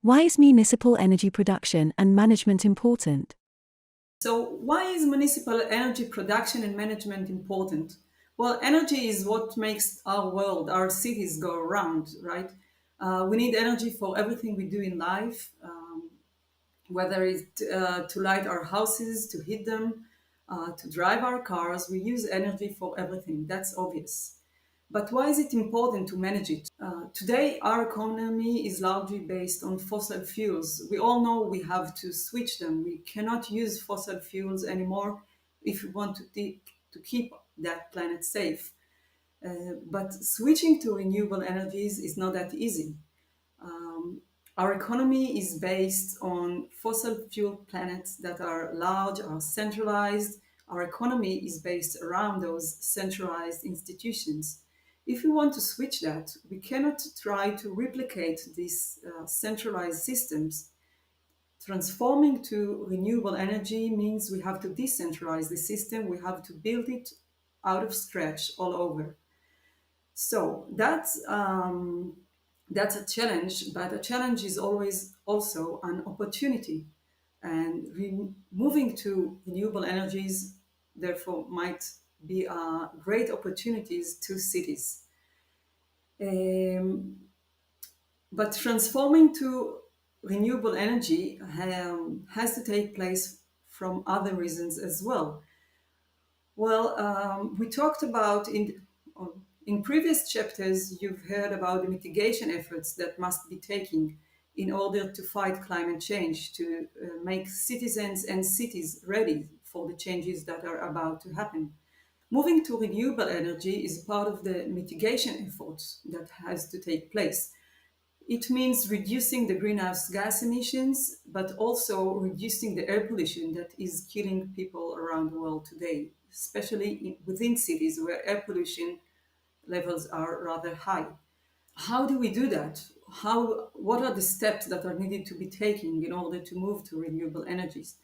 Why is municipal energy production and management important? So, why is municipal energy production and management important? Well, energy is what makes our world, our cities go around, right? We need energy for everything we do in life, whether it's to light our houses, to heat them, to drive our cars. We use energy for everything. That's obvious. But why is it important to manage it? Today, our economy is largely based on fossil fuels. We all know we have to switch them. We cannot use fossil fuels anymore if we want to keep that planet safe. But switching to renewable energies is not that easy. Our economy is based on fossil fuel planets that are large, are centralized. Our economy is based around those centralized institutions. If we want to switch that, we cannot try to replicate these centralized systems. Transforming to renewable energy means we have to decentralize the system, we have to build it out of scratch all over. So that's a challenge, but a challenge is always also an opportunity. And moving to renewable energies, therefore, might be great opportunities to cities. Um, but transforming to renewable energy has to take place from other reasons as well. Well, we talked about in previous chapters, you've heard about the mitigation efforts that must be taken in order to fight climate change, to make citizens and cities ready for the changes that are about to happen. Moving to renewable energy is part of the mitigation efforts that has to take place. It means reducing the greenhouse gas emissions, but also reducing the air pollution that is killing people around the world today, especially within cities where air pollution levels are rather high. How do we do that? What are the steps that are needed to be taken in order to move to renewable energies?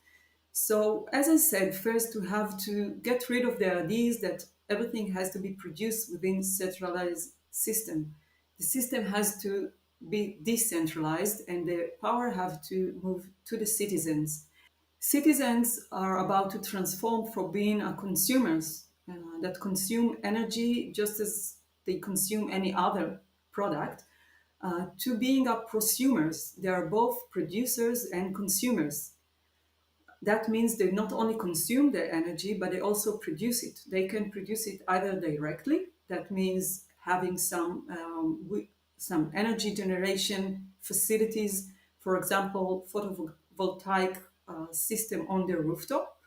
So, as I said, first we have to get rid of the ideas that everything has to be produced within centralized system. The system has to be decentralized and the power have to move to the citizens. Citizens are about to transform from being a consumers that consume energy just as they consume any other product to being a prosumers. They are both producers and consumers. That means they not only consume their energy, but they also produce it. They can produce it either directly, that means having some energy generation facilities, for example, photovoltaic system on their rooftop,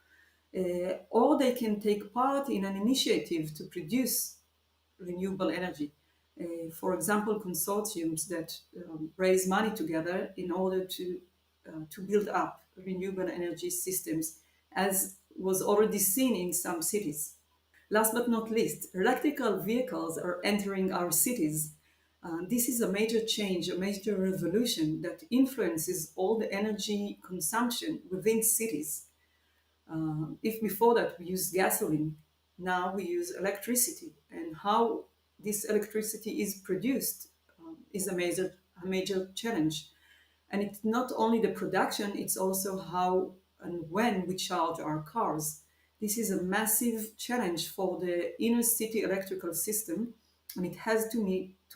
or they can take part in an initiative to produce renewable energy. For example, consortiums that raise money together in order to build up renewable energy systems, as was already seen in some cities. Last but not least, electrical vehicles are entering our cities. This is a major change, a major revolution that influences all the energy consumption within cities. If before that we used gasoline, now we use electricity, and how this electricity is produced is a major challenge. And it's not only the production, it's also how and when we charge our cars. This is a massive challenge for the inner city electrical system, and it has to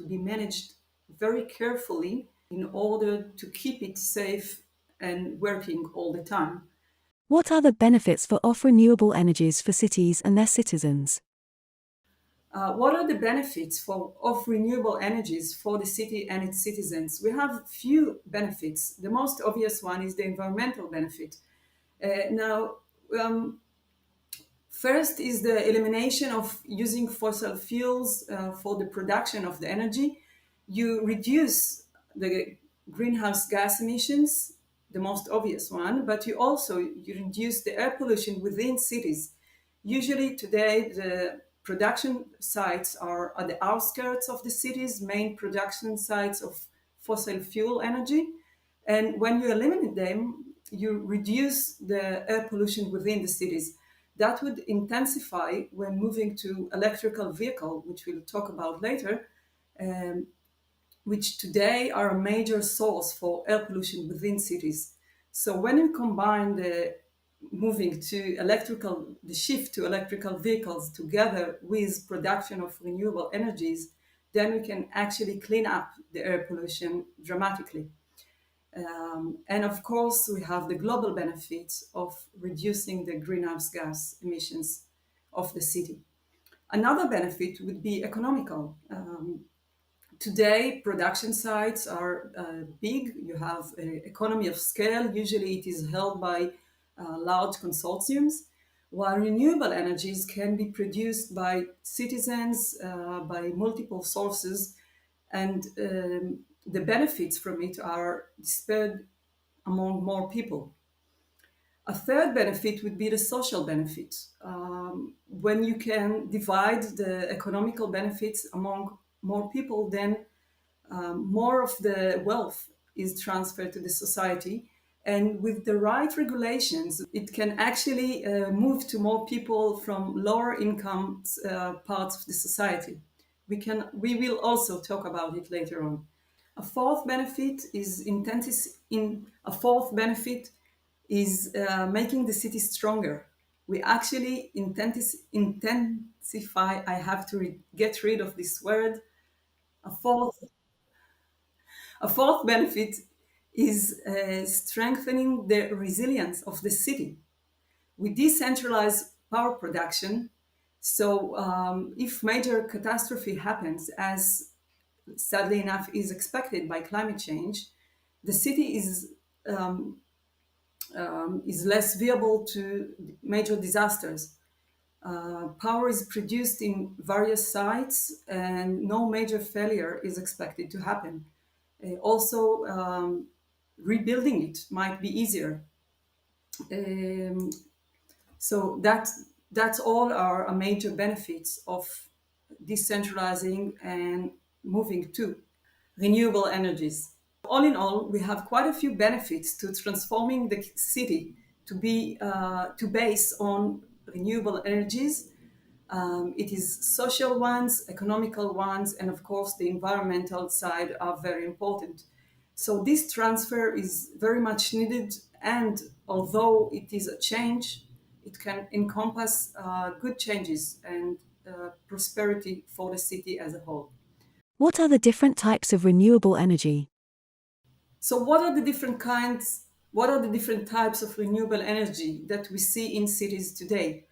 be managed very carefully in order to keep it safe and working all the time. What are the benefits of renewable energies for cities and their citizens? What are the benefits of renewable energies for the city and its citizens? We have few benefits. The most obvious one is the environmental benefit. Now, first is the elimination of using fossil fuels for the production of the energy. You reduce the greenhouse gas emissions, the most obvious one, but you reduce the air pollution within cities. Usually today, the production sites are at the outskirts of the cities, main production sites of fossil fuel energy. And when you eliminate them, you reduce the air pollution within the cities. That would intensify when moving to electrical vehicle, which we'll talk about later. Um, which today are a major source for air pollution within cities. So when you combine the shift to electrical vehicles together with production of renewable energies, then we can actually clean up the air pollution dramatically. And of course, we have the global benefits of reducing the greenhouse gas emissions of the city. Another benefit would be economical. Today, production sites are big. You have an economy of scale. Usually, it is held by large consortiums, while renewable energies can be produced by citizens, by multiple sources, and the benefits from it are spread among more people. A third benefit would be the social benefit. When you can divide the economical benefits among more people, then more of the wealth is transferred to the society. And with the right regulations, it can actually move to more people from lower income parts of the society. We will also talk about it later on. A fourth benefit is making the city stronger. We actually intensify. I have to get rid of this word. A fourth A fourth benefit is strengthening the resilience of the city. We decentralize power production, so if major catastrophe happens, as sadly enough is expected by climate change, the city is less viable to major disasters. Power is produced in various sites, and no major failure is expected to happen. Also, rebuilding it might be easier. Um, so that's all are a major benefits of decentralizing and moving to renewable energies. All in all, we have quite a few benefits to transforming the city to base on renewable energies. It is social ones, economical ones, and of course the environmental side are very important. So this transfer is very much needed, and although it is a change, it can encompass good changes and prosperity for the city as a whole. What are the different types of renewable energy? So what are the different kinds, what are the different types of renewable energy that we see in cities today?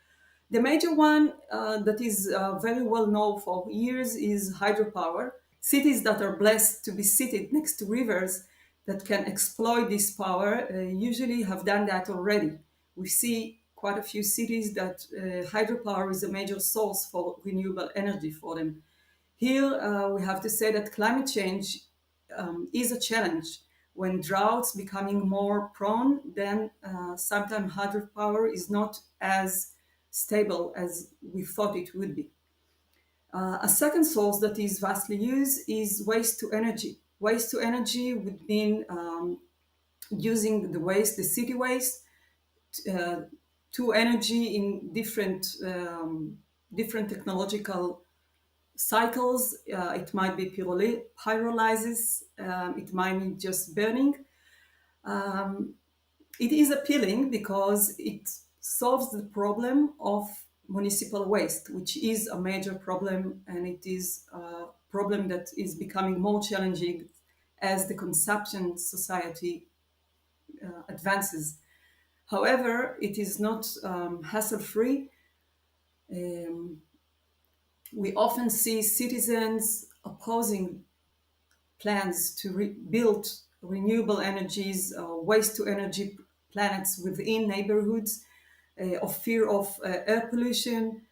The major one that is very well known for years is hydropower. Cities that are blessed to be seated next to rivers that can exploit this power usually have done that already. We see quite a few cities that hydropower is a major source for renewable energy for them. Here, we have to say that climate change is a challenge. When droughts becoming more prone, then sometimes hydropower is not as stable as we thought it would be. A second source that is vastly used is waste to energy. Waste to energy would mean using the city waste, uh, to energy in different technological cycles. It might be pyrolysis, it might be just burning. It is appealing because it solves the problem of municipal waste, which is a major problem, and it is a problem that is becoming more challenging as the consumption society advances. However, it is not hassle free. Um, we often see citizens opposing plans to build renewable energies, waste to energy planets within neighborhoods, of fear of air pollution,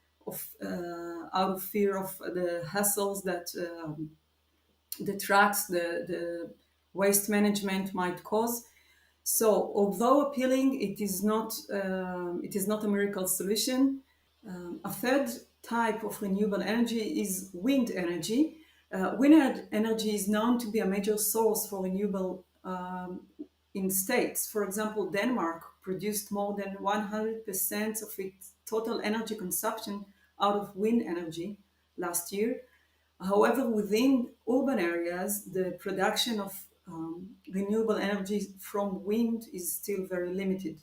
out of fear of the hassles that the trucks, the waste management might cause. So, although appealing, it is not a miracle solution. A third type of renewable energy is wind energy. Energy is known to be a major source for renewable in states. For example, Denmark produced more than 100% of its total energy consumption out of wind energy last year. However, within urban areas, the production of renewable energy from wind is still very limited.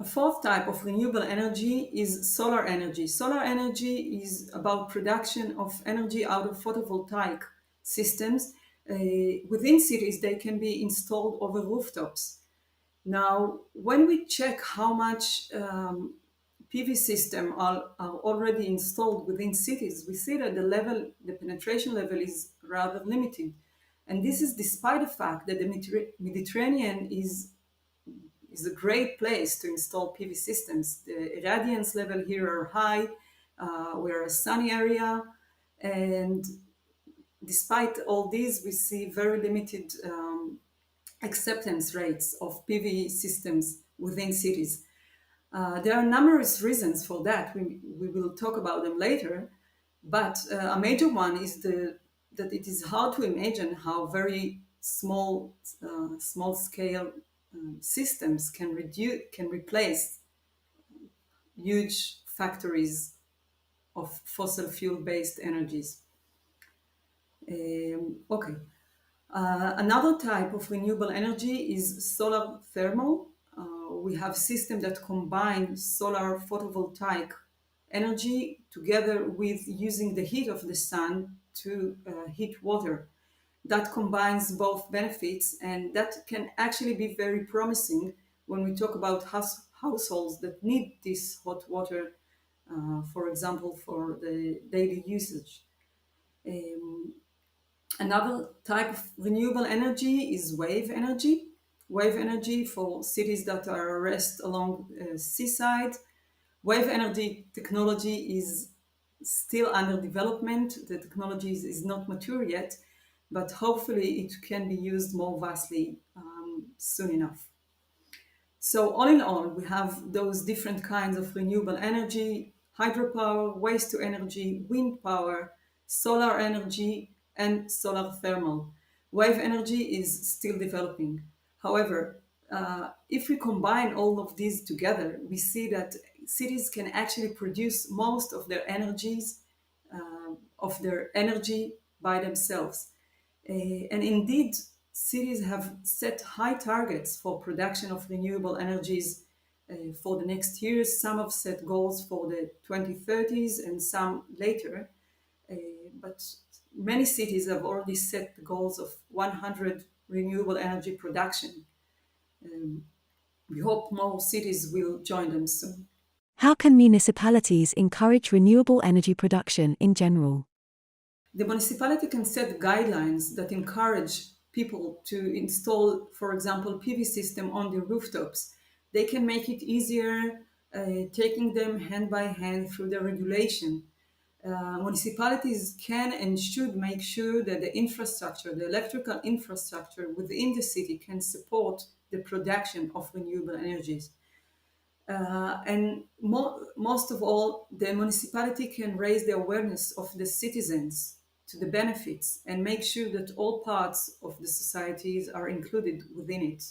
A fourth type of renewable energy is solar energy. Solar energy is about production of energy out of photovoltaic systems. Within cities, they can be installed over rooftops. Now, when we check how much PV systems are already installed within cities, we see that the penetration level is rather limited. And this is despite the fact that the Mediterranean is a great place to install PV systems. The irradiance level here are high. We're a sunny area, and despite all this, we see very limited acceptance rates of PV systems within cities. There are numerous reasons for that. We will talk about them later, but a major one is that it is hard to imagine how very small scale systems can replace huge factories of fossil fuel based energies. Okay. Another type of renewable energy is solar thermal. We have systems that combine solar photovoltaic energy together with using the heat of the sun to heat water. That combines both benefits, and that can actually be very promising when we talk about households that need this hot water, for example, for the daily usage. Um, Another type of renewable energy is wave energy. Wave energy for cities that are rest along seaside. Wave energy technology is still under development. The technology is not mature yet, but hopefully it can be used more vastly soon enough. So all in all, we have those different kinds of renewable energy: hydropower, waste to energy, wind power, solar energy, and solar thermal. Wave energy is still developing. However, if we combine all of these together, we see that cities can actually produce most of their energy by themselves. And indeed, cities have set high targets for production of renewable energies for the next years. Some have set goals for the 2030s and some later. But many cities have already set goals of 100 renewable energy production. Um, we hope more cities will join them soon. How can municipalities encourage renewable energy production in general? The municipality can set guidelines that encourage people to install, for example, PV system on their rooftops. They can make it easier, taking them hand by hand through the regulation. Municipalities can and should make sure that the infrastructure, the electrical infrastructure within the city can support the production of renewable energies. And most of all, the municipality can raise the awareness of the citizens to the benefits and make sure that all parts of the societies are included within it.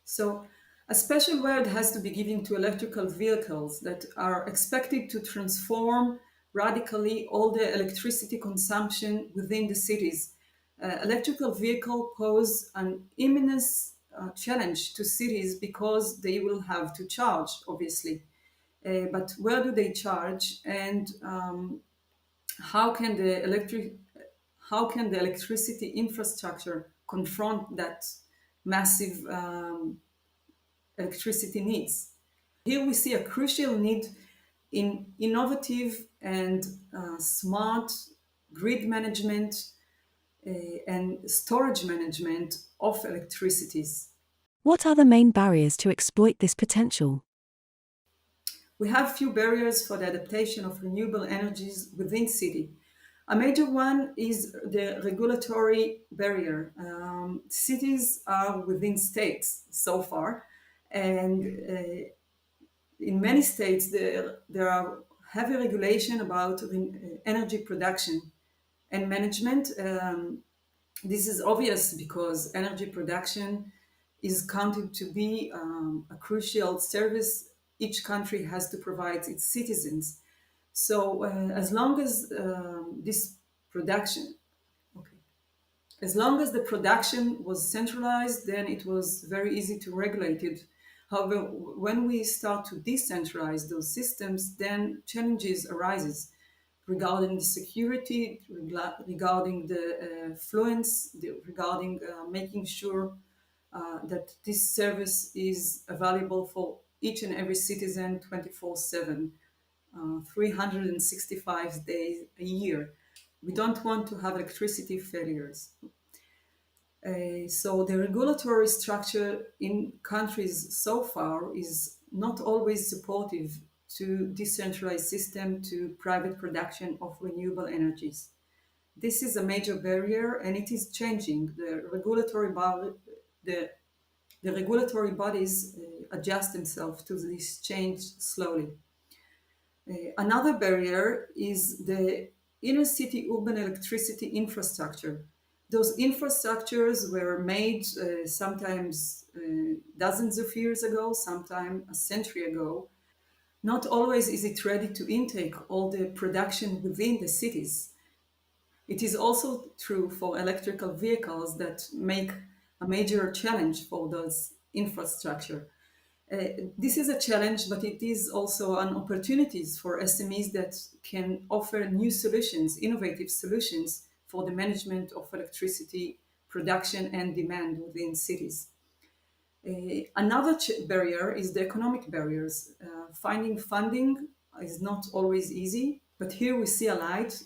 So, a special word has to be given to electrical vehicles that are expected to transform radically all the electricity consumption within the cities. Electrical vehicles pose an immense challenge to cities because they will have to charge, obviously. But where do they charge, and how can the electricity infrastructure confront that massive electricity needs? Here we see a crucial need in innovative and smart grid management and storage management of electricities. What are the main barriers to exploit this potential? We have few barriers for the adaptation of renewable energies within city. A major one is the regulatory barrier. Cities are within states so far, and in many states there are heavy regulation about energy production and management. This is obvious because energy production is counted to be a crucial service each country has to provide its citizens. So as long as this production, okay, as long as the production was centralized, then it was very easy to regulate it. However, when we start to decentralize those systems, then challenges arises regarding the security, regarding the fluence, regarding making sure that this service is available for each and every citizen 24/7, 365 days a year. We don't want to have electricity failures. So the regulatory structure in countries so far is not always supportive to decentralized system to private production of renewable energies. This is a major barrier and it is changing. The, the regulatory bodies adjust themselves to this change slowly. Another barrier is the inner city urban electricity infrastructure. Those infrastructures were made sometimes dozens of years ago, sometimes a century ago. Not always is it ready to intake all the production within the cities. It is also true for electrical vehicles that make a major challenge for those infrastructure. This is a challenge, but it is also an opportunities for SMEs that can offer new solutions, innovative solutions for the management of electricity production and demand within cities. Another barrier is the economic barriers. Finding funding is not always easy, but here we see a light.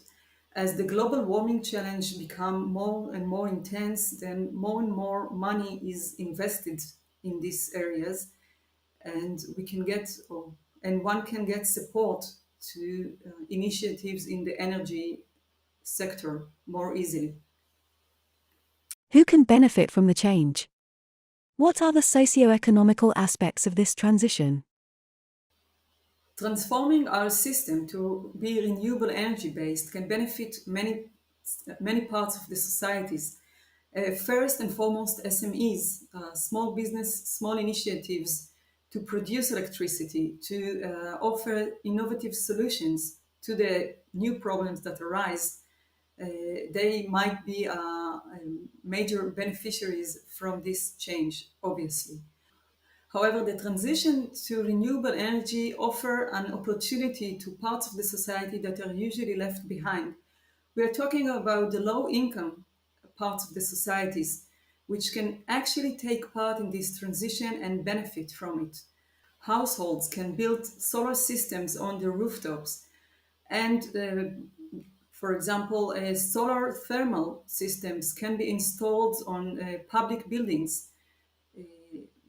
As the global warming challenge become more and more intense, then more and more money is invested in these areas, and we can get, and one can get support to initiatives in the energy sector more easily. Who can benefit from the change? What are the socio-economical aspects of this transition? Transforming our system to be renewable energy based can benefit many parts of the societies. First and foremost, SMEs, small business, small initiatives to produce electricity, to offer innovative solutions to the new problems that arise. They might be major beneficiaries from this change, obviously. However, the transition to renewable energy offer an opportunity to parts of the society that are usually left behind. We are talking about the low income parts of the societies, which can actually take part in this transition and benefit from it. Households can build solar systems on their rooftops and for example, solar thermal systems can be installed on public buildings,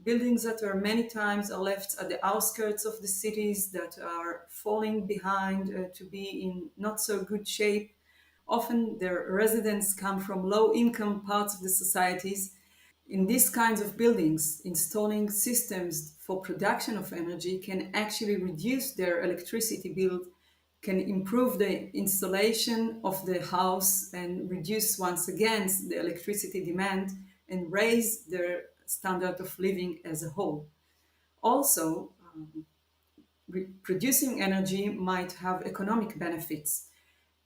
buildings that are many times are left at the outskirts of the cities that are falling behind to be in not so good shape. Often their residents come from low income parts of the societies. In these kinds of buildings, installing systems for production of energy can actually reduce their electricity bill, can improve the installation of the house and reduce once again the electricity demand and raise their standard of living as a whole. Also, producing energy might have economic benefits.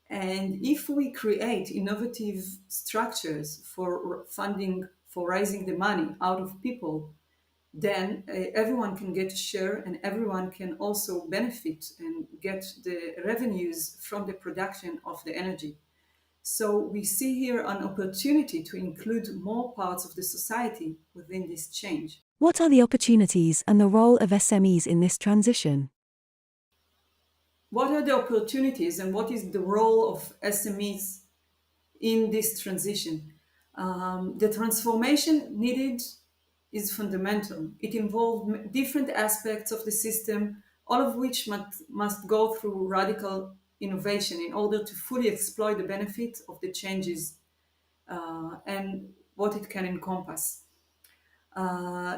And if we create innovative structures for funding, for raising the money out of people, then everyone can get a share and everyone can also benefit and get the revenues from the production of the energy. So we see here an opportunity to include more parts of the society within this change. What are the opportunities and the role of SMEs in this transition? What are the opportunities and what is the role of SMEs in this transition? The transformation needed is fundamental. It involves different aspects of the system, all of which must go through radical innovation in order to fully exploit the benefit of the changes and what it can encompass.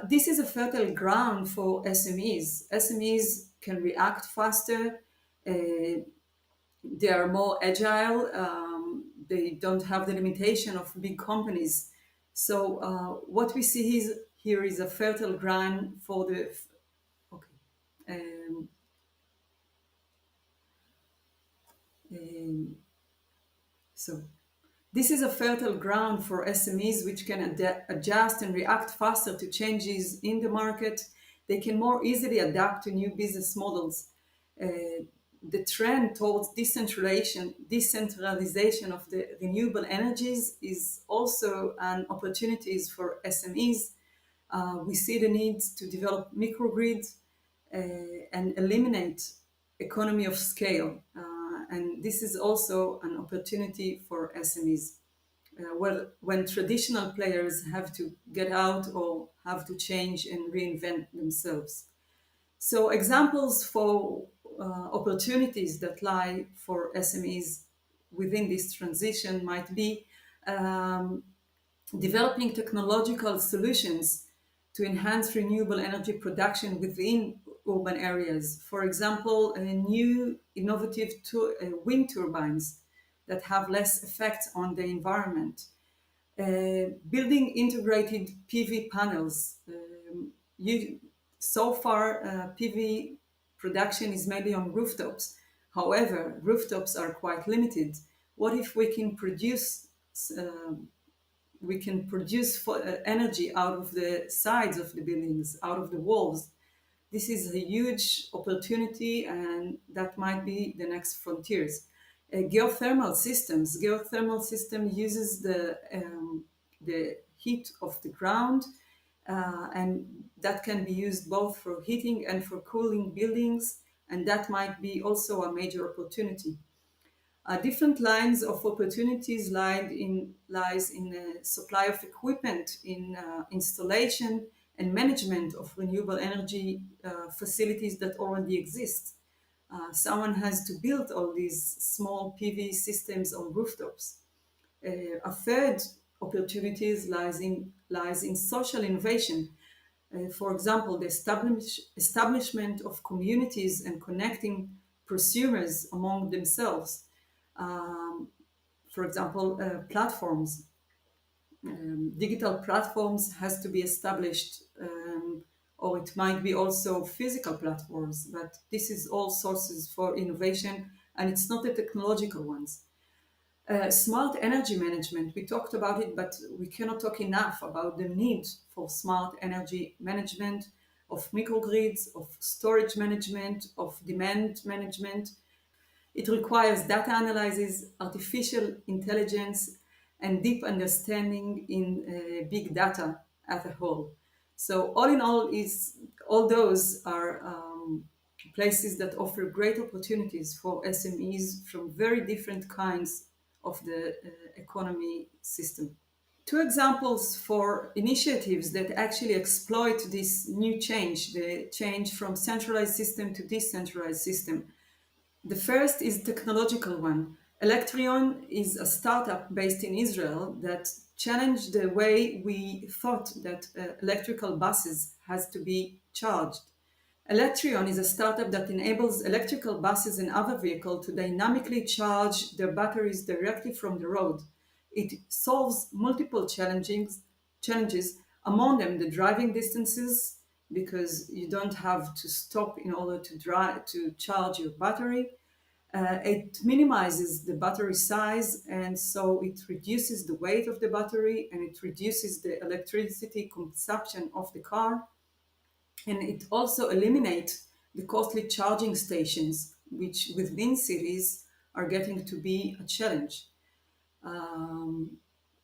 This is a fertile ground for SMEs. SMEs can react faster, they are more agile, they don't have the limitation of big companies. So what we see here is a fertile ground for the, okay. So this is a fertile ground for SMEs which can adjust and react faster to changes in the market. They can more easily adapt to new business models. The trend towards decentralization of the renewable energies is also an opportunities for SMEs. We see the need to develop microgrids and eliminate economy of scale. And this is also an opportunity for SMEs. When traditional players have to get out or have to change and reinvent themselves. So examples for opportunities that lie for SMEs within this transition might be um, developing technological solutions to enhance renewable energy production within urban areas. For example, new innovative wind turbines that have less effect on the environment. Building integrated PV panels. You, so far, PV production is mainly on rooftops. However, rooftops are quite limited. What if uh, we can produce energy out of the sides of the buildings, out of the walls? This is a huge opportunity, and that might be the next frontiers. Geothermal system uses the heat of the ground, and that can be used both for heating and for cooling buildings, and that might be also a major opportunity. Different lines of opportunities lies in the supply of equipment, in installation and management of renewable energy facilities that already exist. Someone has to build all these small PV systems on rooftops. A third opportunities lies in social innovation. For example, the establishment of communities and connecting prosumers among themselves. Um, for example, platforms, digital platforms has to be established, or it might be also physical platforms, but this is all sources for innovation, and it's not the technological ones. Smart energy management, we talked about it, but we cannot talk enough about the need for smart energy management, of microgrids, of storage management, of demand management. It requires data analysis, artificial intelligence, and deep understanding in big data as a whole. So all in all those are places that offer great opportunities for SMEs from very different kinds of the economy system. Two examples for initiatives that actually exploit this new change, the change from centralized system to decentralized system. The first is technological one. Electrion is a startup based in Israel that challenged the way we thought that electrical buses has to be charged. Electrion is a startup that enables electrical buses and other vehicles to dynamically charge their batteries directly from the road. It solves multiple challenges, among them the driving distances, because you don't have to stop in order to charge your battery. It minimizes the battery size, and so it reduces the weight of the battery, and it reduces the electricity consumption of the car. And it also eliminates the costly charging stations, which within cities are getting to be a challenge. Um,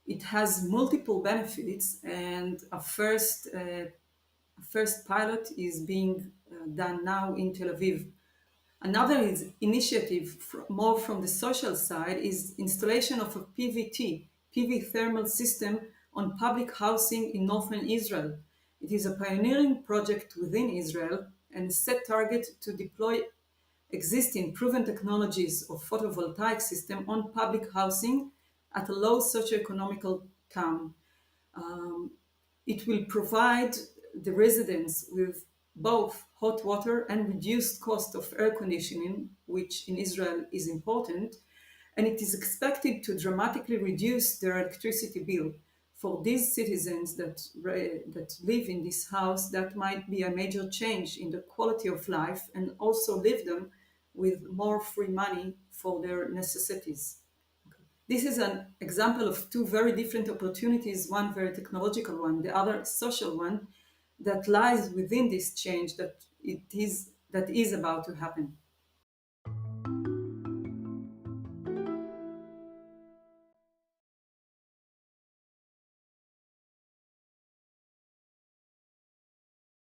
it has multiple benefits, and a first pilot is being done now in Tel Aviv. Another initiative, more from the social side, is installation of a PV thermal system on public housing in northern Israel. It is a pioneering project within Israel and set target to deploy existing proven technologies of photovoltaic system on public housing at a low socioeconomical town. Um, it will provide the residents with both hot water and reduced cost of air conditioning, which in Israel is important, and it is expected to dramatically reduce their electricity bill. For these citizens that live in this house, that might be a major change in the quality of life and also leave them with more free money for their necessities. This is an example of two very different opportunities, one very technological one, the other social one, that lies within this change that is about to happen.